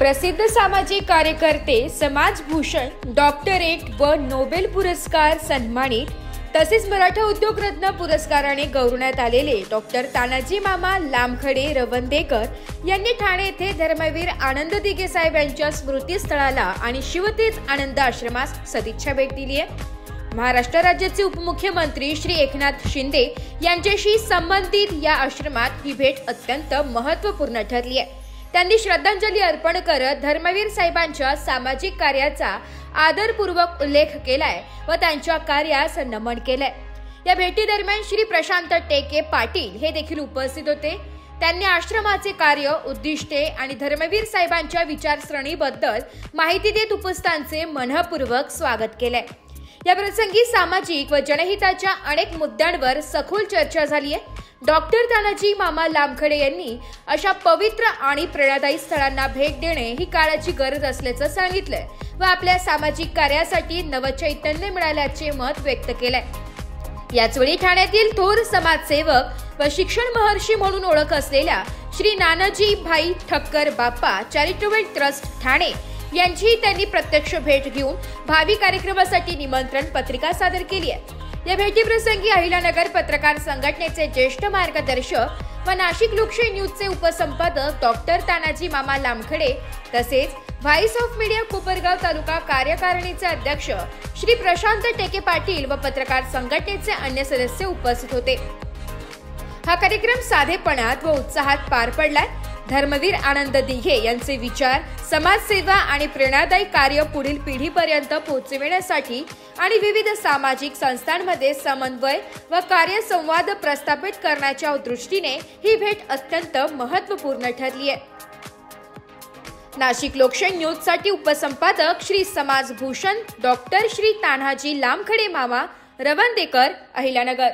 प्रसिद्ध सामाजिक कार्यकर्ते, समाजभूषण, डॉक्टरेट व नोबेल पुरस्कार सन्मानित तसेच मराठा उद्योग रत्न पुरस्काराने गौरवण्यात आलेले डॉक्टर तानाजी मामा लामखडे रवंदेकर यांनी ठाणे येथे धर्मवीर आनंद दिघे साहेब यांच्या स्मृतीस्थळाला आणि शिवतेज आनंद आश्रमास सदिच्छा भेट दिली आहे। महाराष्ट्र राज्याचे उपमुख्यमंत्री श्री एकनाथ शिंदे यांच्याशी संबंधित या आश्रमात ही भेट अत्यंत महत्त्वपूर्ण ठरली आहे। त्यांनी श्रद्धांजली अर्पण करत धर्मवीर साहेबांच्या सामाजिक कार्याचा आदरपूर्वक उल्लेख केलाय व त्यांच्या कार्यास नमन केलंय। या भेटी दरम्यान श्री प्रशांत टेके पाटील हे देखील उपस्थित होते। त्यांनी आश्रमाचे कार्य, उद्दिष्टे आणि धर्मवीर साहेबांच्या विचारसरणीबद्दल माहिती देत उपस्थितांचे मनपूर्वक स्वागत केलंय। या प्रसंगी सामाजिक व जनहिताच्या अनेक मुद्द्यांवर सखोल चर्चा झाली आहे। डॉक्टर तानाजी मामा लामखडे यांनी अशा पवित्र आणि प्रेरणादायी स्थळांना भेट देणे ही काळाची गरज असल्याचं सांगितलंय व आपल्या सामाजिक कार्यासाठी नवचैतन्य मिळाल्याचे मत व्यक्त केलंय। याचवेळी ठाण्यातील थोर समाजसेवक व शिक्षण महर्षी म्हणून ओळख असलेल्या श्री नानाजी भाई ठक्कर बाप्पा चॅरिटेबल ट्रस्ट ठाणे यांची त्यांनी प्रत्यक्ष भेट घेऊन भावी कार्यक्रमासाठी निमंत्रण पत्रिका सादर केली आहे। या भेटीप्रसंगी अहिल्यानगर पत्रकार संघटनेचे ज्येष्ठ मार्गदर्शक व नाशिक लोकशाही न्यूजचे उपसंपादक डॉक्टर तानाजी मामा लामखडे तसेच व्हाइस ऑफ मीडिया कोपरगाव तालुका कार्यकारिणीचे अध्यक्ष श्री प्रशांत टेके पाटील व पत्रकार संघटनेचे अन्य सदस्य उपस्थित होते। हा कार्यक्रम साधेपणात व उत्साहात पार पडलाय। धर्मवीर आनंद दिघे यांचे विचार, समाजसेवा आणि प्रेरणादायी कार्य पुढील पिढीपर्यंत पोहोचविण्यासाठी आणि विविध सामाजिक संस्थांमध्ये समन्वय व कार्यसंवाद प्रस्थापित करण्याच्या दृष्टीने ही भेट अत्यंत महत्त्वपूर्ण ठरली आहे। नाशिक लोकशाही न्यूजसाठी उपसंपादक श्री समाजभूषण डॉक्टर श्री तान्हाजी लामखडे मामा रवंदेकर, अहिल्यानगर।